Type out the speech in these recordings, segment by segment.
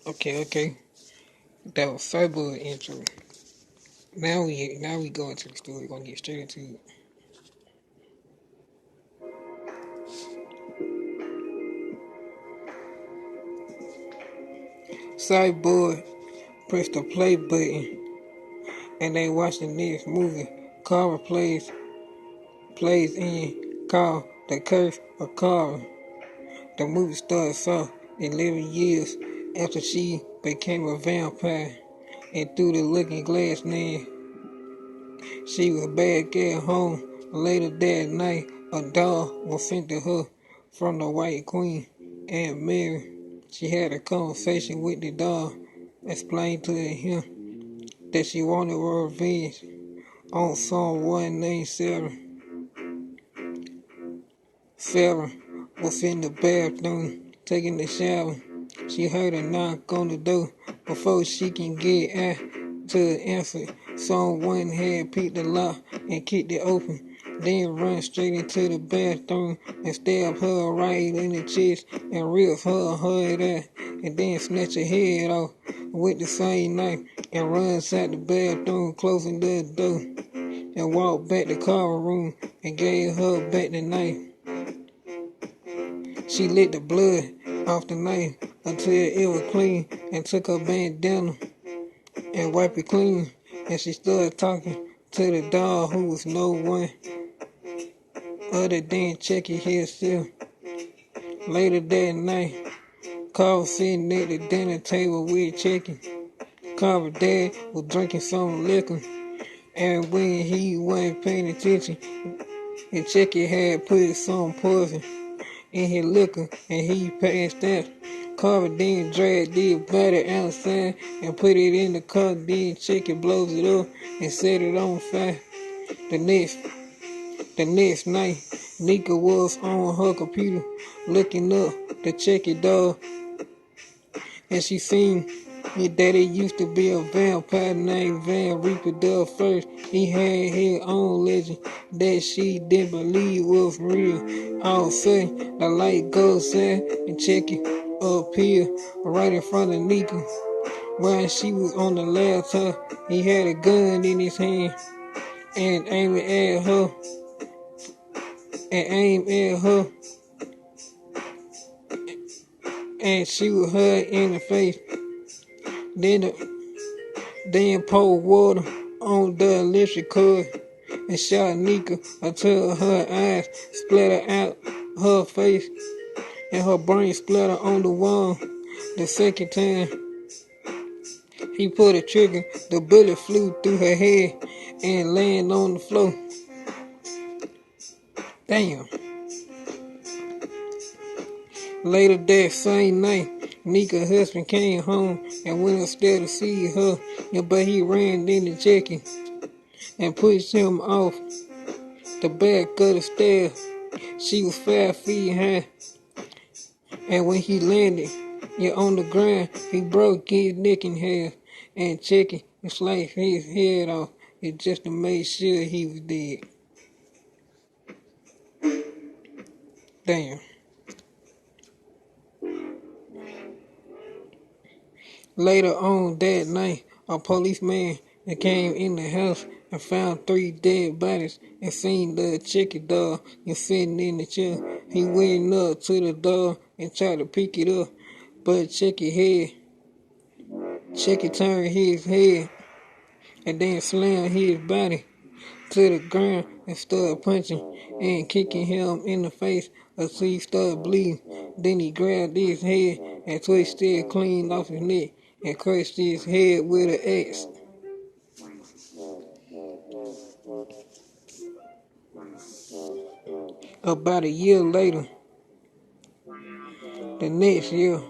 Okay. That was so good intro. Now we go into the story. We're gonna get straight into it. Cyborg press the play button and they watch the next movie. Carver plays in called The Curse of Carver. The movie starts off 11 years after she became a vampire, and through the looking glass man, she was back at home. Later that night, a doll was sent to her from the White Queen, Aunt Mary. She had a conversation with the doll, explained to him that she wanted revenge on someone named Sarah. Sarah was in the bathroom taking a shower. She heard a knock on the door. Before she can get out to answer, someone had picked the lock and kicked it open. Then run straight into the bathroom and stab her right in the chest and rip her head out. And then snatch her head off with the same knife and runs out the bathroom, closing the door. And walked back to the car room and gave her back the knife. She licked the blood off the knife until it was clean and took her bandana and wiped it clean. And she started talking to the dog who was no one other than Chucky himself. Later that night, Carl was sitting at the dinner table with Chucky. Carver's dad was drinking some liquor, and when he wasn't paying attention, and Chucky had put some poison in his liquor and he passed out. Carver then dragged the body outside and put it in the car. Then Chucky blows it up and set it on fire. The next night, Nika was on her computer looking up the Chucky doll, and she seen that it used to be a vampire named Van Reaper the First. He had his own legend that she didn't believe was real. All of a sudden, the light goes out and Chucky appeared right in front of Nika. While she was on the laptop, he had a gun in his hand and aimed at her, and she was her in the face. Then poured water on the electric cord and shot Nika until her eyes splattered out her face and her brain splattered on the wall. The second time he pulled the trigger, the bullet flew through her head and landed on the floor. Damn. Later that same night, Nika's husband came home and went upstairs to see her, but he ran into Jackie and pushed him off the back of the stairs. She was 5 feet high, and when he landed on the ground, he broke his neck in half and Chucky sliced his head off just to make sure he was dead. Damn. Later on that night, a policeman came in the house and found 3 dead bodies and seen the Chucky doll sitting in the chair. He went up to the doll and tried to pick it up, but Chucky turned his head and then slammed his body to the ground and started punching and kicking him in the face until he started bleeding. Then he grabbed his head and twisted it clean off his neck and crushed his head with an axe. About a year later, the next year,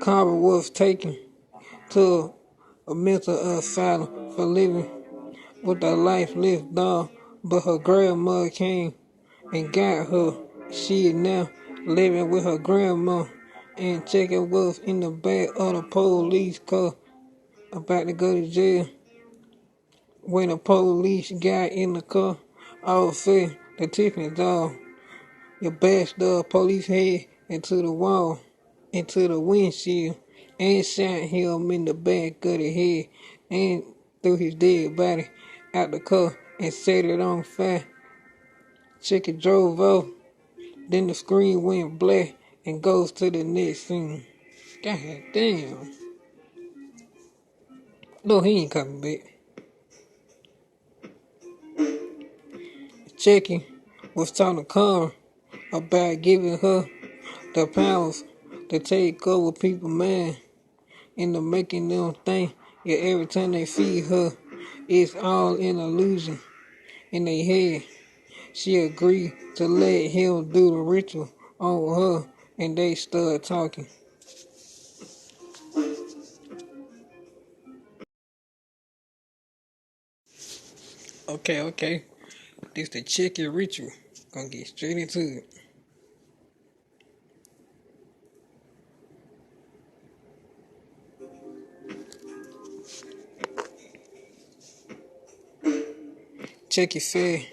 Carver was taken to a mental asylum for living with a lifeless doll, but her grandmother came and got her. She is now living with her grandma, and Chucky was in the back of the police car about to go to jail. When the police got in the car, all of a sudden, the Tiffany doll bashed the police head into the wall, into the windshield, and shot him in the back of the head and threw his dead body out the car and set it on fire. Chucky drove off. Then the screen went black and goes to the next scene. God damn. No, he ain't coming back. Chucky was talking to Kara about giving her the powers to take over people's mind and to making them think that every time they see her, it's all an illusion in their head. She agreed to let him do the ritual on her, and they started talking. Okay. This the Chucky ritual. Gonna get straight into it. Chucky said,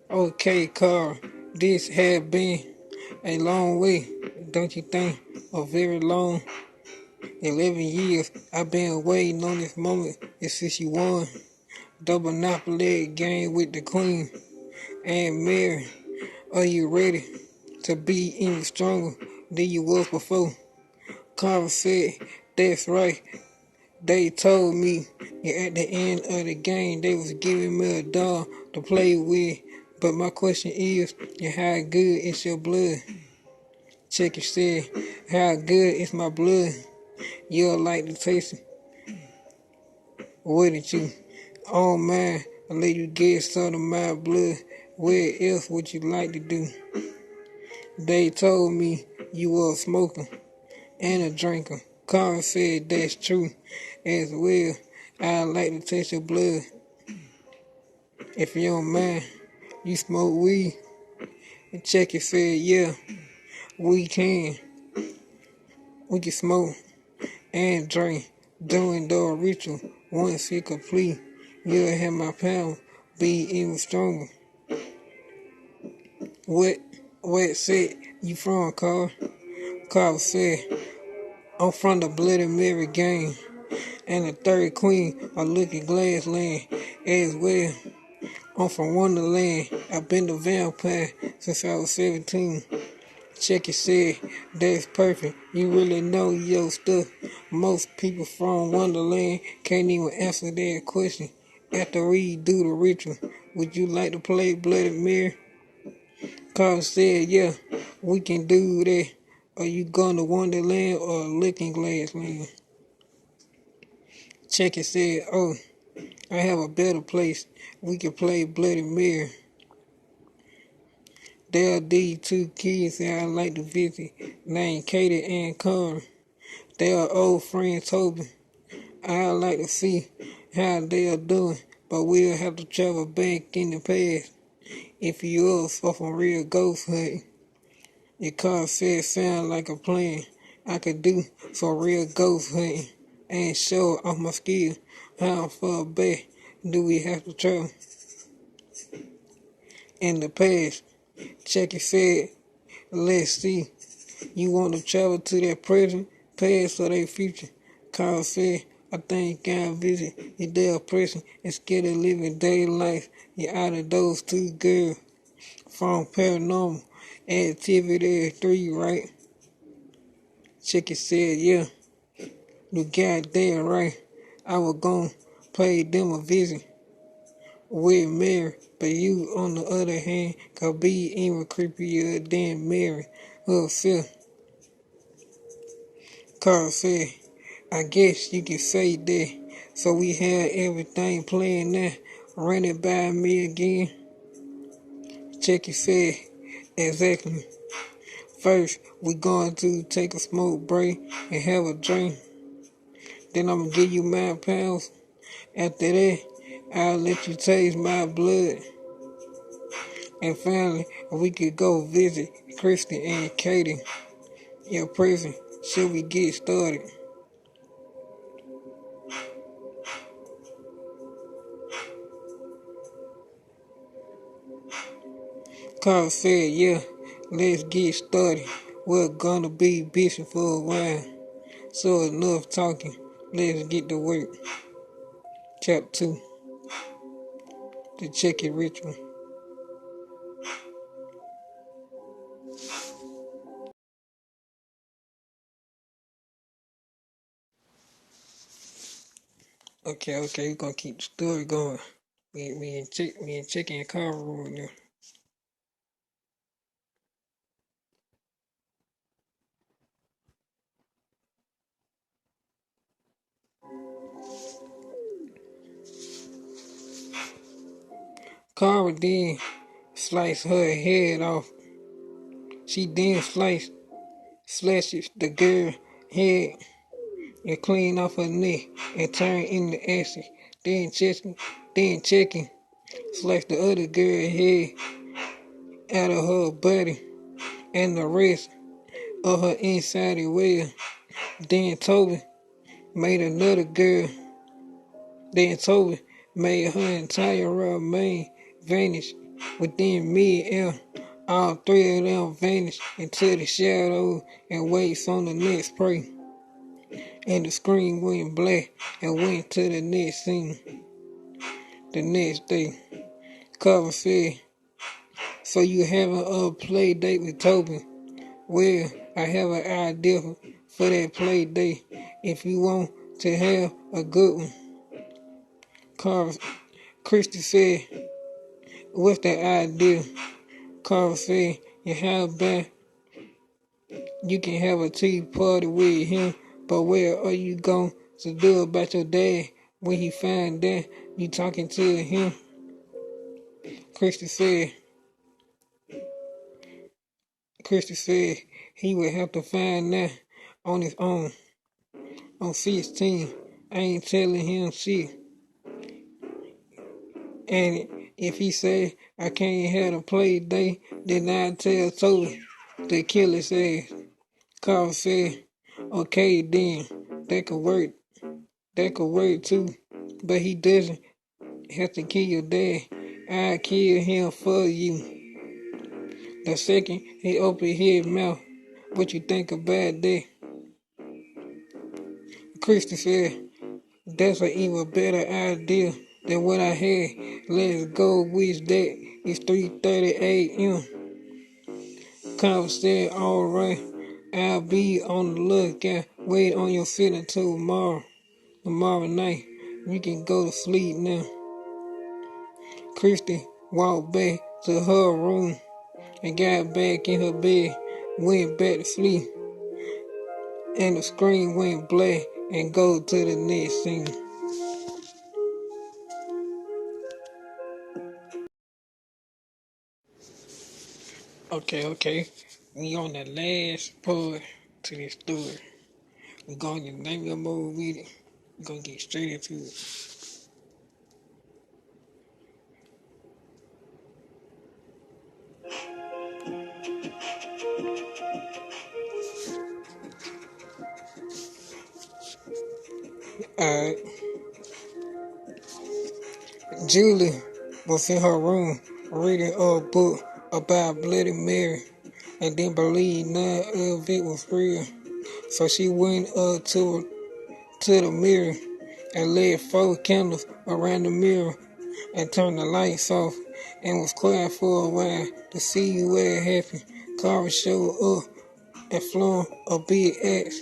"Okay, Carl, this has been a long way, don't you think? A very long 11 years I've been waiting on this moment since you won the Monopoly game with the Queen and Mary. Are you ready to be even stronger than you was before?" Carl said, "That's right. They told me at the end of the game they was giving me a doll to play with. But my question is, how good is your blood?" Chucky said, "How good is my blood? You'll like to taste it, wouldn't you? Oh man, I'll let you get some of my blood. Where else would you like to do?" They told me you were a smoker and a drinker. Carl said, "That's true as well. I'd like to taste your blood. If you don't mind, you smoke weed?" And Chucky said, "Yeah, we can. We can smoke and drink during the ritual. Once it complete, you'll have my power be even stronger." What set you from, Carl? Carl said, "I'm from the Bloody Mary game and the third queen of Looking Glass Land as well. I'm from Wonderland. I've been a vampire since I was 17. Chucky said, "That's perfect. You really know your stuff. Most people from Wonderland can't even answer that question. After we do the ritual, would you like to play Bloody Mary?" Carl said, "Yeah, we can do that. Are you going to Wonderland or Looking Glass Land?" Chucky said, "Oh, I have a better place. We can play Bloody Mary. There are these two kids that I like to visit named Katie and Connor. They are old friend Toby. I'd like to see how they are doing, but we'll have to travel back in the past if you up for some real ghost hunting." Your car said sound like a plan. I could do some real ghost hunting and show off my skill. How far back do we have to travel? In the past, Chucky said, "Let's see. You want to travel to their present, past, or their future?" Carl said, "I think I'll visit their present instead of living day life. You're out of those two girls from Paranormal Activity 3, right?" Chucky said, "Yeah, you goddamn right. I was gonna pay them a visit with Mary, but you, on the other hand, could be even creepier than Mary herself." Carl said, "I guess you can say that. So we have everything planned now. Run it by me again." Chucky said, "Exactly. First, we going to take a smoke break and have a drink. Then I'm going to give you my pounds. After that, I'll let you taste my blood. And finally, we could go visit Christy and Katie, your prison. Should we get started?" Carl said, "Yeah, let's get started. We're gonna be busy for a while." So enough talking. Let's get to work. Chapter 2. The Chucky Ritual. Okay, we're gonna keep the story going. We ain't checking the car room now. Cara then sliced her head off. She then slashes the girl head and clean off her neck and turn into ashes. Then checking, slash the other girl head out of her body and the rest of her inside as well. Then Toby made another girl. Then Toby made her entire remain vanish within mid-air. All three of them vanished into the shadow and waits on the next prey. And the screen went black and went to the next scene. The next day, Cover said, "So you having a play date with Toby?" "Well, I have an idea for that play date if you want to have a good one." Carver, Christy said, "What's that idea?" Carver said, "And how about you can have a tea party with him, but what are you going to do about your dad when he find that you talking to him?" Christy said, Christy said he would have to find that on his own. On 16, I ain't telling him shit. And if he say I can't have a play day, then I tell Toby to kill his ass. Carl said, "Okay then, that could work. That could work too. But he doesn't have to kill your dad. I kill him for you." The second he opened his mouth, "What you think about that?" Christy said, "That's an even better idea than what I had. Let's go with that. It's 3:30 a.m. Carl said, "Alright, I'll be on the lookout. Wait on your feet until tomorrow night. You can go to sleep now." Christy walked back to her room and got back in her bed, went back to sleep, and the screen went black and go to the next scene. Okay. We on the last part to this story. We gonna get name mode with it. We gonna get straight into it. Alright. Julie was in her room reading a book about Bloody Mary and didn't believe none of it was real. So she went up to the mirror and lit 4 candles around the mirror and turned the lights off and was quiet for a while to see what happened. Cara showed up and flung a big axe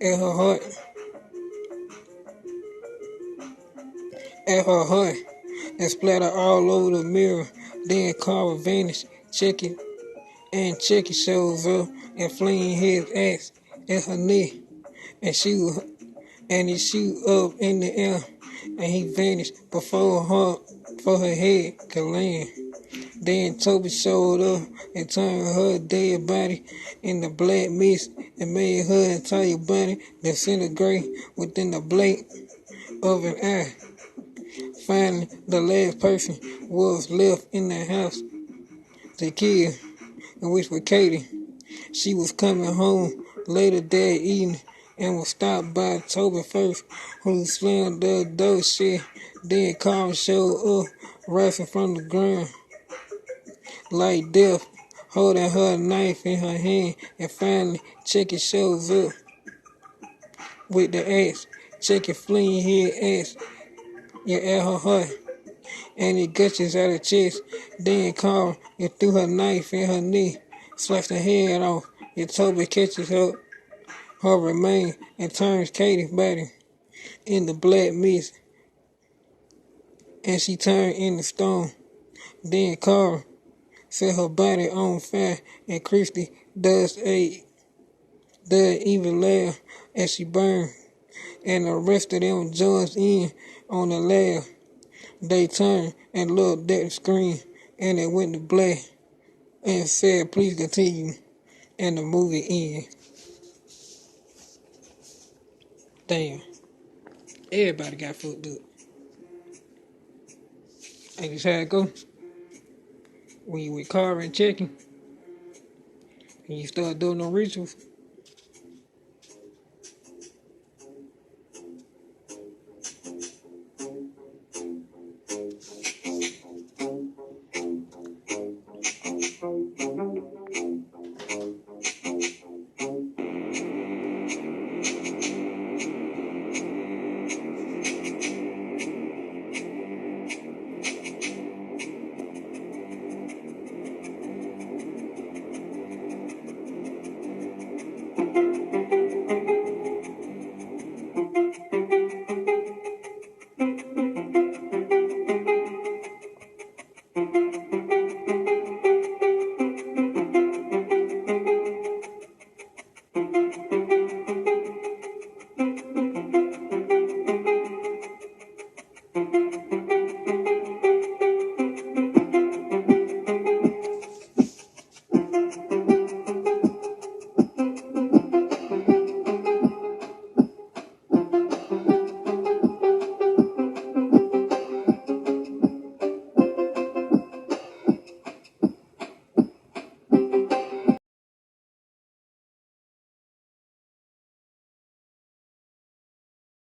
at her heart. And splattered all over the mirror. Then Cara vanished. Chucky shows up and flings his axe at her neck, and he shoot up in the air, and he vanished before her head could land. Then Toby showed up and turned her dead body into black mist and made her entire body disintegrate within the blink of an eye. Finally, the last person was left in the house to kill, which was Katie. She was coming home later that evening and was stopped by Toby first, who slammed the door shut. Then Carl showed up, rising from the ground like death, holding her knife in her hand, and finally Chucky shows up. with the axe. Chucky fleeing head ass, yeah, at her heart, and it gushes out her chest. Then Carl, it threw her knife in her knee, sliced her head off. And Toby catches her remain and turns Katie's body into black mist, and she turned into stone. Then Carl set her body on fire, and Christy does even laugh as she burned, and the rest of them joins in on the laugh. They turned and looked at the screen, and it went to black and said, "Please continue," and the movie ended. Damn, everybody got fucked up. Ain't this how it go? When you with Carl and checking, and you start doing no rituals.